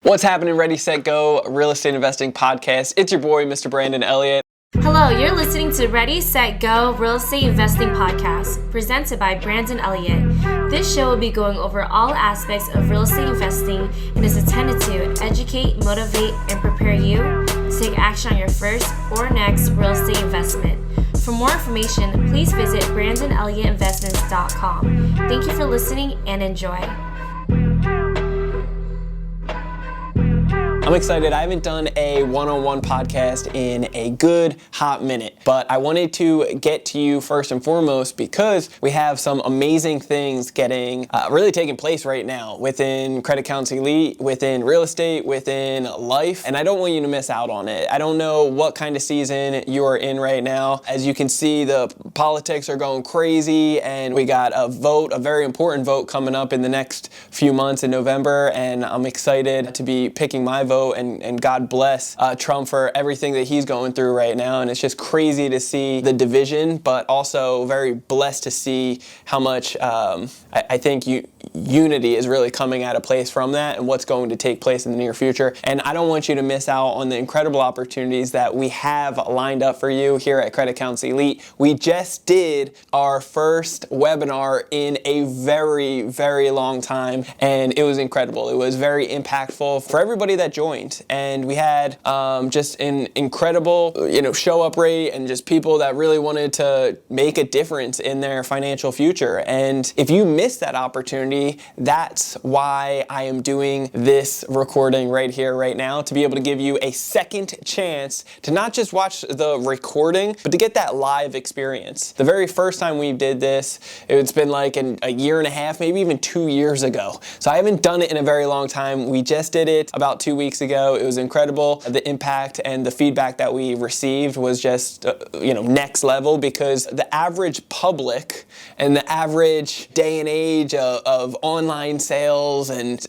What's happening, Ready, Set, Go, Real Estate Investing Podcast? It's your boy, Mr. Brandon Elliott. Hello, you're listening to Ready, Set, Go, Real Estate Investing Podcast, presented by Brandon Elliott. This show will be going over all aspects of real estate investing and is intended to educate, motivate, and prepare you to take action on your first or next real estate investment. For more information, please visit BrandonElliottInvestments.com. Thank you for listening and enjoy. I'm excited. I haven't done a one-on-one podcast in a good hot minute, but I wanted to get to you first and foremost because we have some amazing things really taking place right now within Credit Counts Elite, within real estate, within life, and I don't want you to miss out on it. I don't know what kind of season you are in right now. As you can see, the politics are going crazy, and we got a very important vote coming up in the next few months in November, and I'm excited to be picking my vote. And God bless Trump for everything that he's going through right now. And it's just crazy to see the division, but also very blessed to see how much I think unity is really coming out of place from that and what's going to take place in the near future. And I don't want you to miss out on the incredible opportunities that we have lined up for you here at Credit Counts Elite. We just did our first webinar in a very, very long time, and it was incredible. It was very impactful for everybody that joined. And we had just an incredible, show up rate and just people that really wanted to make a difference in their financial future. And if you missed that opportunity, that's why I am doing this recording right here, right now, to be able to give you a second chance to not just watch the recording, but to get that live experience. The very first time we did this, it's been like a year and a half, maybe even 2 years ago. So I haven't done it in a very long time. We just did it about 2 weeks ago. It was incredible. The impact and the feedback that we received was just, next level, because the average public and the average day and age of online sales and,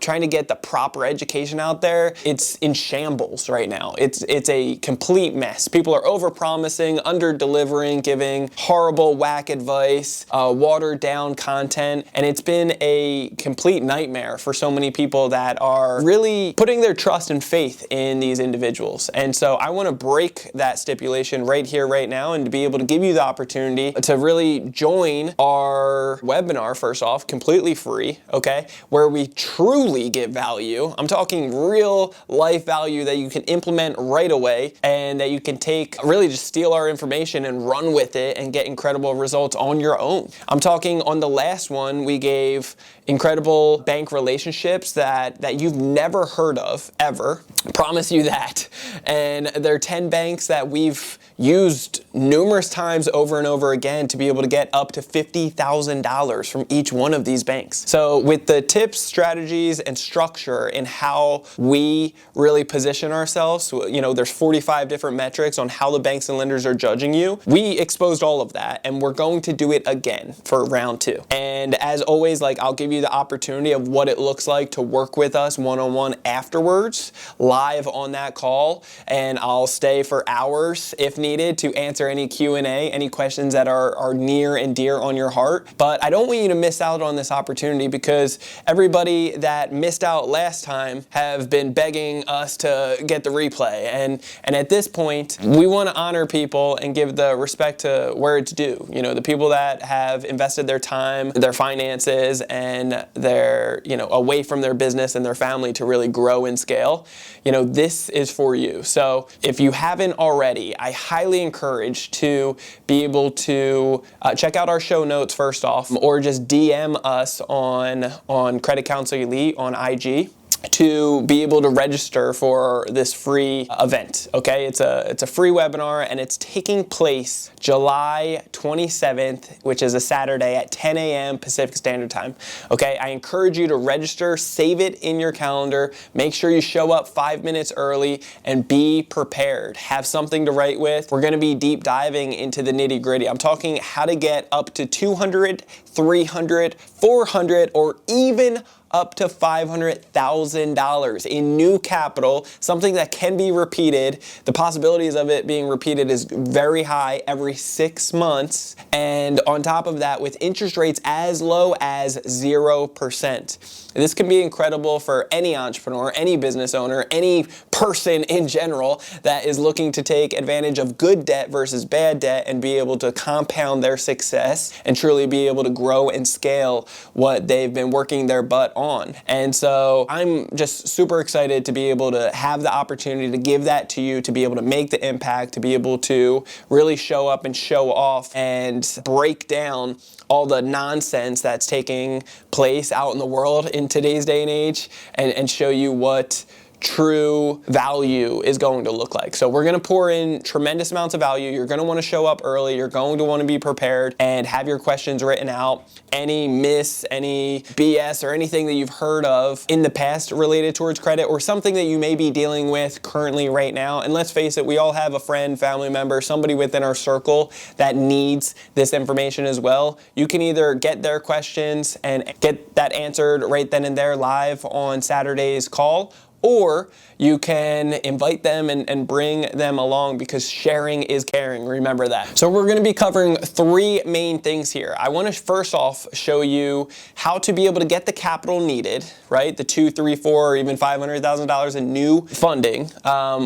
trying to get the proper education out there, it's in shambles right now. It's a complete mess. People are over-promising, under-delivering, giving horrible whack advice, watered down content, and it's been a complete nightmare for so many people that are really putting their trust and faith in these individuals. And so I want to break that stipulation right here, right now, and to be able to give you the opportunity to really join our webinar, first off, completely free, okay, where we truly give value. I'm talking real life value that you can implement right away and that you can take, really just steal our information and run with it and get incredible results on your own. I'm talking on the last one, we gave incredible bank relationships that you've never heard of ever. I promise you that. And there are 10 banks that we've used numerous times over and over again to be able to get up to $50,000 from each one of these banks. So with the tips, strategies, and structure in how we really position ourselves, there's 45 different metrics on how the banks and lenders are judging you. We exposed all of that, and we're going to do it again for round 2. And as always, I'll give you the opportunity of what it looks like to work with us one-on-one afterwards, live on that call, and I'll stay for hours if needed to answer any Q&A, any questions that are near and dear on your heart. But I don't want you to miss out on this opportunity, because everybody that missed out last time have been begging us to get the replay. And at this point, we want to honor people and give the respect to where it's due. The people that have invested their time, their finances, and their, away from their business and their family to really grow and scale. This is for you. So if you haven't already, I highly encourage to be able to check out our show notes first off, or just DM us on Credit Counts Elite on IG to be able to register for this free event, okay? It's a free webinar, and it's taking place July 27th, which is a Saturday at 10 a.m. Pacific Standard Time, okay? I encourage you to register, save it in your calendar, make sure you show up 5 minutes early, and be prepared. Have something to write with. We're gonna be deep diving into the nitty gritty. I'm talking how to get up to 200, 300, 400, or even up to $500,000 in new capital, something that can be repeated. The possibilities of it being repeated is very high every 6 months. And on top of that, with interest rates as low as 0%. This can be incredible for any entrepreneur, any business owner, any person in general that is looking to take advantage of good debt versus bad debt and be able to compound their success and truly be able to grow and scale what they've been working their butt on. And so I'm just super excited to be able to have the opportunity to give that to you, to be able to make the impact, to be able to really show up and show off and break down all the nonsense that's taking place out in the world in today's day and age, and show you what true value is going to look like. So we're going to pour in tremendous amounts of value. You're going to want to show up early. You're going to want to be prepared and have your questions written out. Any any BS or anything that you've heard of in the past related towards credit, or something that you may be dealing with currently right now. And let's face it, we all have a friend, family member, somebody within our circle that needs this information as well. You can either get their questions and get that answered right then and there live on Saturday's call, or you can invite them and bring them along, because sharing is caring. Remember that. So we're going to be covering 3 main things here. I want to first off show you how to be able to get the capital needed, right? The $2, $3, $4, or even $500,000 in new funding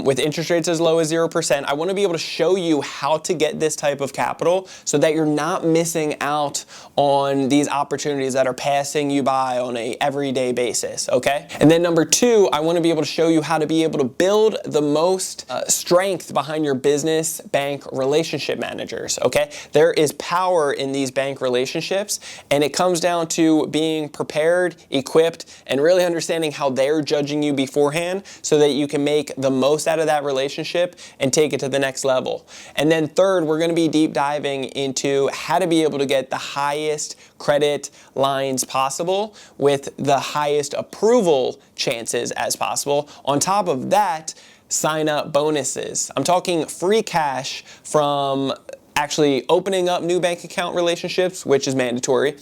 with interest rates as low as 0%. I want to be able to show you how to get this type of capital so that you're not missing out on these opportunities that are passing you by on a everyday basis, okay? And then number 2, I want to be able to show you how to be able to build the most strength behind your business bank relationship managers, okay? There is power in these bank relationships, and it comes down to being prepared, equipped, and really understanding how they're judging you beforehand so that you can make the most out of that relationship and take it to the next level. And then third, we're going to be deep diving into how to be able to get the highest credit lines possible with the highest approval chances as possible. On top of that, sign up bonuses. I'm talking free cash from actually opening up new bank account relationships, which is mandatory,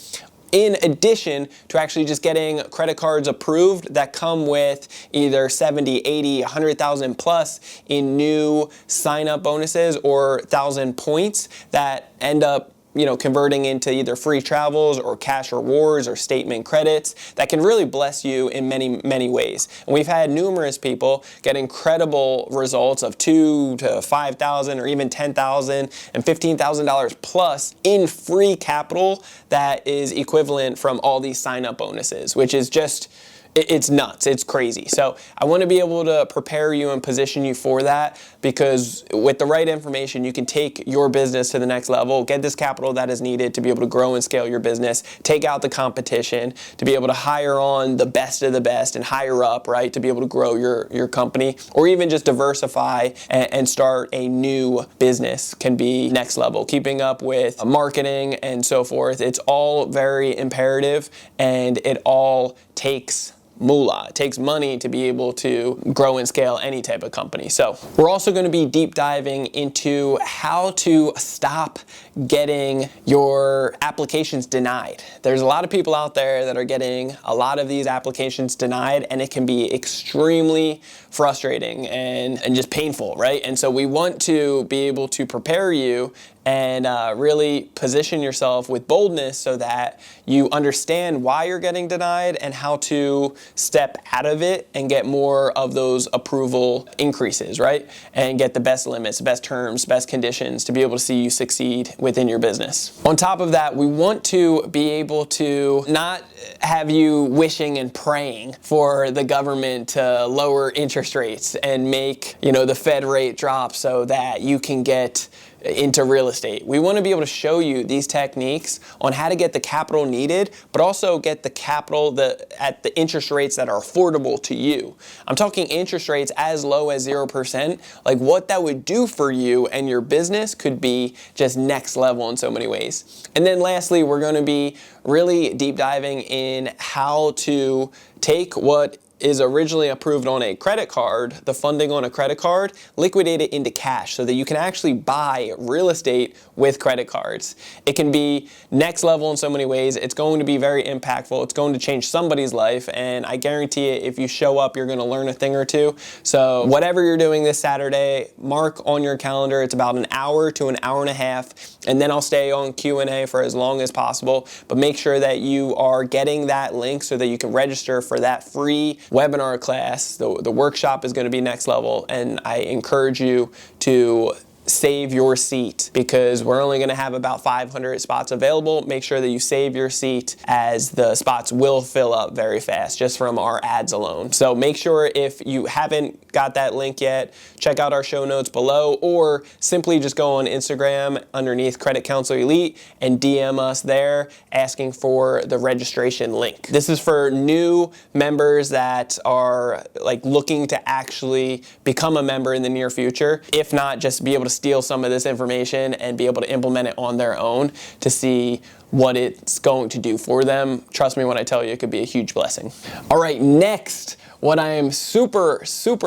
in addition to actually just getting credit cards approved that come with either 70, 80, 100,000 plus in new sign up bonuses or 1,000 points that end up converting into either free travels or cash rewards or statement credits that can really bless you in many, many ways. And we've had numerous people get incredible results of $2,000 to $5,000 or even $10,000 and $15,000 plus in free capital that is equivalent from all these sign-up bonuses, which is just, it's nuts. It's crazy. So I want to be able to prepare you and position you for that, because with the right information, you can take your business to the next level, get this capital that is needed to be able to grow and scale your business, take out the competition, to be able to hire on the best of the best and hire up, right, to be able to grow your company, or even just diversify and start a new business can be next level. Keeping up with marketing and so forth, it's all very imperative, and it all takes moolah. It takes money to be able to grow and scale any type of company. So we're also going to be deep diving into how to stop getting your applications denied. There's a lot of people out there that are getting a lot of these applications denied, and it can be extremely frustrating and just painful, right? And so we want to be able to prepare you and really position yourself with boldness so that you understand why you're getting denied and how to step out of it and get more of those approval increases, right? And get the best limits, best terms, best conditions to be able to see you succeed within your business. On top of that, we want to be able to not have you wishing and praying for the government to lower interest rates and make, the Fed rate drop so that you can get into real estate. We want to be able to show you these techniques on how to get the capital needed, but also get the capital at the interest rates that are affordable to you. I'm talking interest rates as low as 0%. Like, what that would do for you and your business could be just next level in so many ways. And then lastly, we're going to be really deep diving in how to take what is originally approved on a credit card, the funding on a credit card, liquidate it into cash so that you can actually buy real estate with credit cards. It can be next level in so many ways. It's going to be very impactful. It's going to change somebody's life, and I guarantee it, if you show up, you're going to learn a thing or two. So whatever you're doing this Saturday, mark on your calendar. It's about an hour to an hour and a half, and then I'll stay on Q&A for as long as possible. But make sure that you are getting that link so that you can register for that free webinar class. The workshop is going to be next level, and I encourage you to save your seat because we're only going to have about 500 spots available. Make sure that you save your seat as the spots will fill up very fast just from our ads alone. So make sure, if you haven't got that link yet, check out our show notes below, or simply just go on Instagram underneath Credit Counsel Elite and DM us there asking for the registration link. This is for new members that are looking to actually become a member in the near future. If not, just be able to steal some of this information and be able to implement it on their own to see what it's going to do for them. Trust me when I tell you, it could be a huge blessing. All right, next, what I am super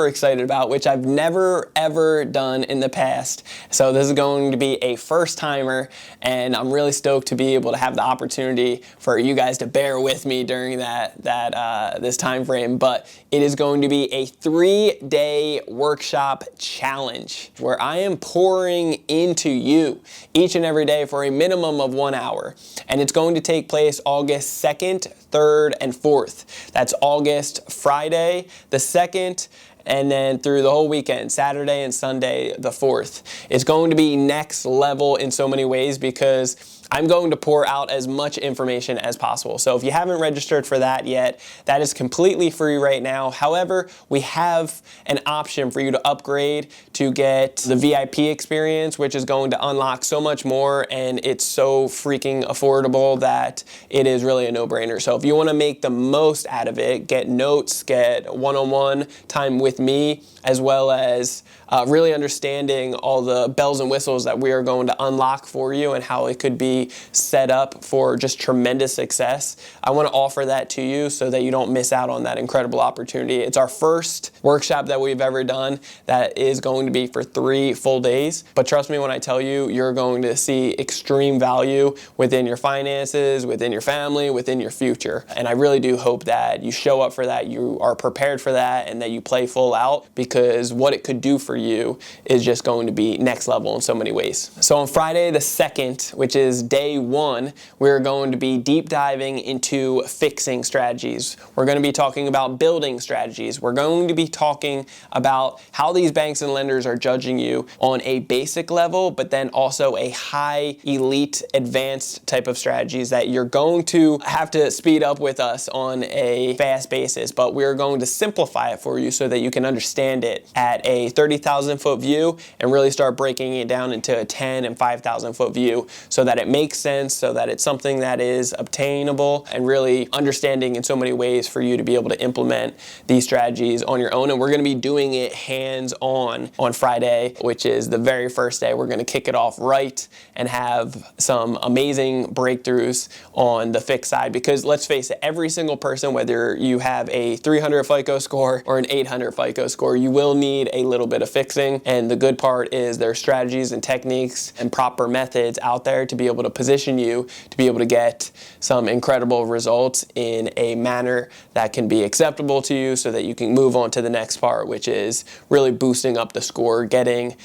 excited about, which I've never ever done in the past. So this is going to be a first timer, and I'm really stoked to be able to have the opportunity for you guys to bear with me during this time frame. But it is going to be a 3-day workshop challenge where I am pouring into you each and every day for a minimum of 1 hour. And it's going to take place August 2nd, 3rd, and 4th. That's August Friday, the 2nd, and then through the whole weekend, Saturday and Sunday, the 4th. It's going to be next level in so many ways because I'm going to pour out as much information as possible. So if you haven't registered for that yet, that is completely free right now. However, we have an option for you to upgrade to get the VIP experience, which is going to unlock so much more, and it's so freaking affordable that it is really a no-brainer. So if you want to make the most out of it, get notes, get one-on-one time with me, as well as really understanding all the bells and whistles that we are going to unlock for you and how it could be set up for just tremendous success. I want to offer that to you so that you don't miss out on that incredible opportunity. It's our first workshop that we've ever done that is going to be for 3 full days. But trust me when I tell you, you're going to see extreme value within your finances, within your family, within your future. And I really do hope that you show up for that, you are prepared for that, and that you play full out, because what it could do for you is just going to be next level in so many ways. So on Friday the 2nd, which is day 1, we're going to be deep diving into fixing strategies. We're going to be talking about building strategies. We're going to be talking about how these banks and lenders are judging you on a basic level, but then also a high, elite, advanced type of strategies that you're going to have to speed up with us on a fast basis, but we're going to simplify it for you so that you can understand it at a 30,000 foot view and really start breaking it down into a 10 and 5,000 foot view so that it makes sense, so that it's something that is obtainable and really understanding in so many ways for you to be able to implement these strategies on your own. And we're going to be doing it hands-on on Friday, which is the very first day. We're going to kick it off right and have some amazing breakthroughs on the fix side, because let's face it, every single person, whether you have a 300 FICO score or an 800 FICO score, you will need a little bit of fixing. And the good part is there are strategies and techniques and proper methods out there to be able to position you to be able to get some incredible results in a manner that can be acceptable to you so that you can move on to the next part, which is really boosting up the score, getting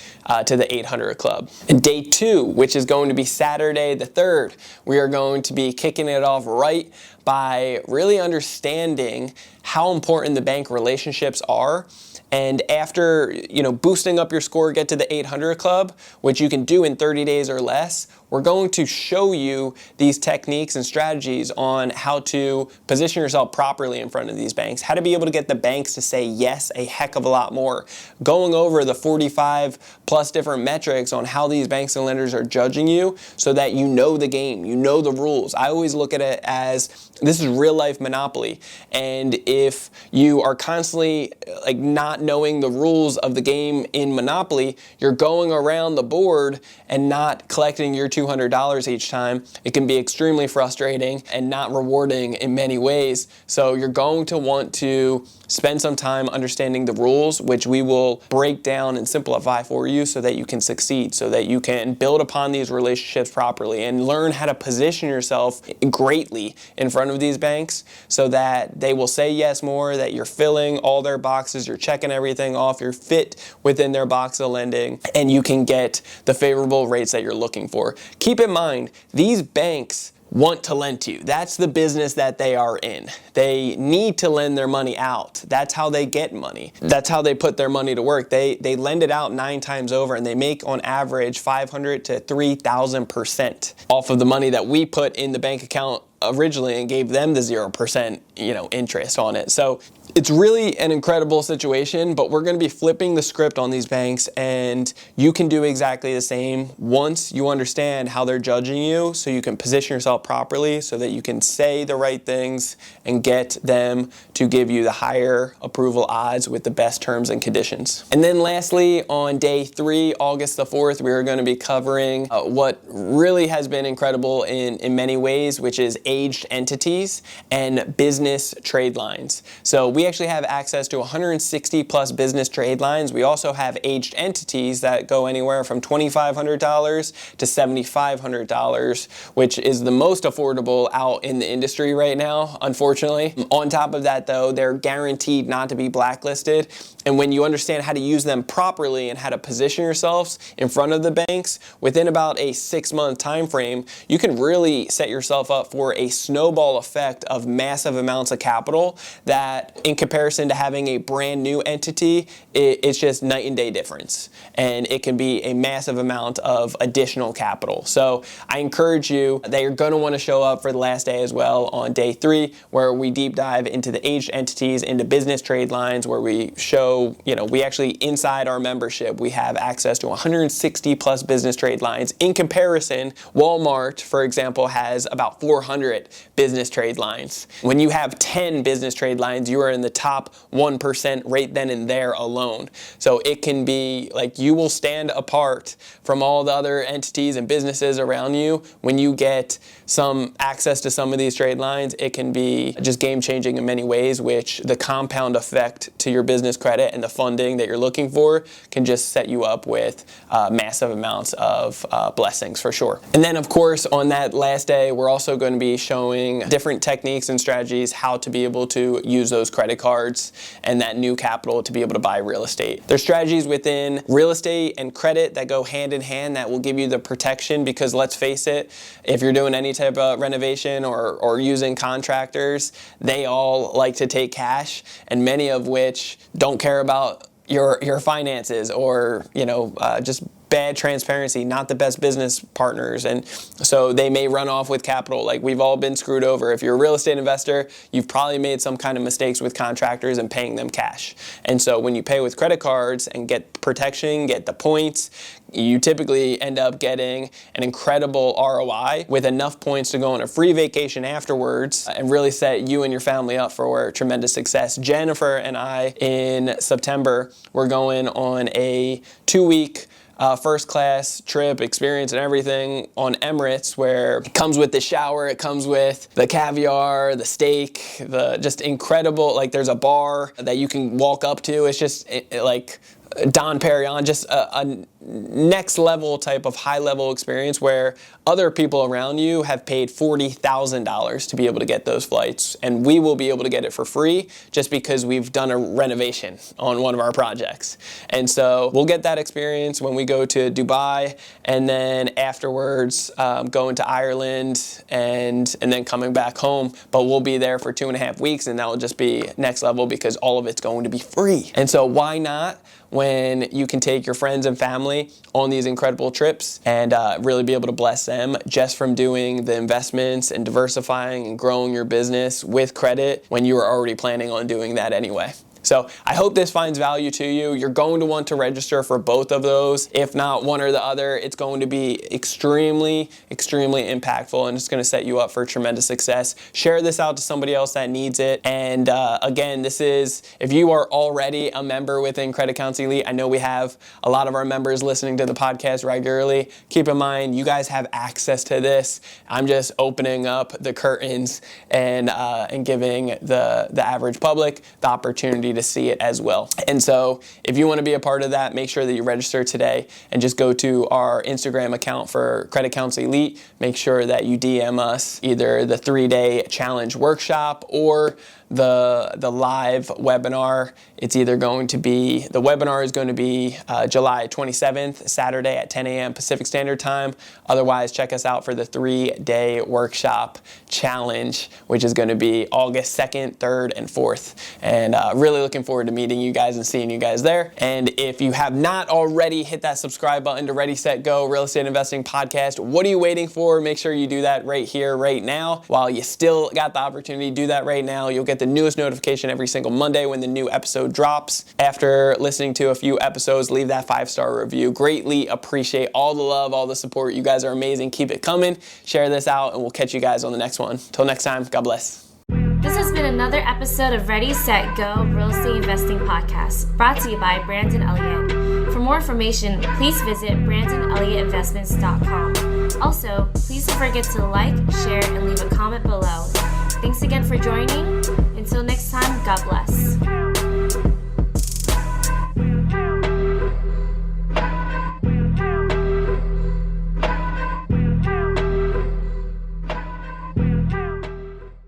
to the 800 club. And day 2, which is going to be Saturday the 3rd, we are going to be kicking it off right by really understanding how important the bank relationships are. And after, boosting up your score, get to the 800 club, which you can do in 30 days or less, we're going to show you these techniques and strategies on how to position yourself properly in front of these banks, how to be able to get the banks to say yes a heck of a lot more, going over the 45 plus different metrics on how these banks and lenders are judging you so that you know the game, you know the rules. I always look at it as This is real life Monopoly. And if you are constantly like not knowing the rules of the game in Monopoly, you're going around the board and not collecting your $200 each time. It can be extremely frustrating and not rewarding in many ways. So you're going to want to spend some time understanding the rules, which we will break down and simplify for you so that you can succeed, so that you can build upon these relationships properly and learn how to position yourself greatly in front of these banks so that they will say yes more, that you're filling all their boxes, you're checking everything off, you're fit within their box of lending, and you can get the favorable rates that you're looking for. Keep in mind, these banks want to lend to you. That's the business that they are in. They need to lend their money out. That's how they get money. That's how they put their money to work. They lend it out 9 times over, and they make on average 500 to 3,000% off of the money that we put in the bank account originally and gave them the 0% interest on it. So it's really an incredible situation, but we're going to be flipping the script on these banks, and you can do exactly the same once you understand how they're judging you, so you can position yourself properly so that you can say the right things and get them to give you the higher approval odds with the best terms and conditions. And then lastly, on day 3, August the 4th, we are going to be covering what really has been incredible in many ways, which is aged entities and business trade lines. So we actually have access to 160 plus business trade lines. We also have aged entities that go anywhere from $2,500 to $7,500, which is the most affordable out in the industry right now, unfortunately. On top of that though, they're guaranteed not to be blacklisted. And when you understand how to use them properly and how to position yourselves in front of the banks, within about a 6-month time frame, you can really set yourself up for a snowball effect of massive amounts of capital that, in comparison to having a brand new entity, it's just night and day difference. And it can be a massive amount of additional capital. So I encourage you that you're going to want to show up for the last day as well on day 3, where we deep dive into the aged entities, into business trade lines, where we show, we actually, inside our membership, we have access to 160 plus business trade lines. In comparison, Walmart, for example, has about 400 business trade lines. When you have 10 business trade lines, you are in the top 1% right then and there alone. So it can be like you will stand apart from all the other entities and businesses around you when you get some access to some of these trade lines. It can be just game changing in many ways, which the compound effect to your business credit and the funding that you're looking for can just set you up with massive amounts of blessings for sure. And then of course on that last day, we're also going to be showing different techniques and strategies how to be able to use those credit cards and that new capital to be able to buy real estate. There's strategies within real estate and credit that go hand in hand that will give you the protection, because let's face it, if you're doing any type of renovation or using contractors, they all like to take cash, and many of which don't care about your finances or just bad transparency, not the best business partners, and so they may run off with capital. Like, we've all been screwed over. If you're a real estate investor, you've probably made some kind of mistakes with contractors and paying them cash. And so when you pay with credit cards and get protection, get the points, you typically end up getting an incredible ROI with enough points to go on a free vacation afterwards and really set you and your family up for tremendous success. Jennifer and I, in September, we're going on a 2-week first class trip experience and everything on Emirates, where it comes with the shower, it comes with the caviar, the steak, the just incredible, like there's a bar that you can walk up to. It's just like Don Perignon, just a next level type of high level experience where other people around you have paid $40,000 to be able to get those flights, and we will be able to get it for free just because we've done a renovation on one of our projects. And so we'll get that experience when we go to Dubai, and then afterwards going to Ireland and then coming back home. But we'll be there for 2.5 weeks, and that will just be next level because all of it's going to be free. And so why not, when you can take your friends and family on these incredible trips and really be able to bless them just from doing the investments and diversifying and growing your business with credit when you were already planning on doing that anyway. So I hope this finds value to you. You're going to want to register for both of those. If not one or the other, it's going to be extremely, extremely impactful, and it's going to set you up for tremendous success. Share this out to somebody else that needs it. And again, this is, if you are already a member within Credit Counseling Elite, I know we have a lot of our members listening to the podcast regularly. Keep in mind, you guys have access to this. I'm just opening up the curtains and giving the average public the opportunity to see it as well. And so if you want to be a part of that, make sure that you register today and just go to our Instagram account for Credit Counseling Elite. Make sure that you DM us either the 3-day challenge workshop or the live webinar. It's either going to be, the webinar is going to be July 27th, Saturday at 10 a.m. Pacific Standard Time. Otherwise, check us out for the 3-day workshop challenge, which is going to be August 2nd, 3rd, and 4th. And really looking forward to meeting you guys and seeing you guys there. And if you have not already hit that subscribe button to Ready, Set, Go Real Estate Investing Podcast, what are you waiting for? Make sure you do that right here, right now. While you still got the opportunity, do that right now. You'll get the newest notification every single Monday when the new episode drops. After listening to a few episodes, leave that 5-star review. Greatly appreciate all the love, all the support. You guys are amazing. Keep it coming. Share this out, and we'll catch you guys on the next one. Till next time, God bless. This has been another episode of Ready, Set, Go Real Estate Investing Podcast, brought to you by Brandon Elliott. For more information, please visit BrandonElliottInvestments.com. Also, please don't forget to like, share, and leave a comment below. Thanks again for joining. Until next time, God bless.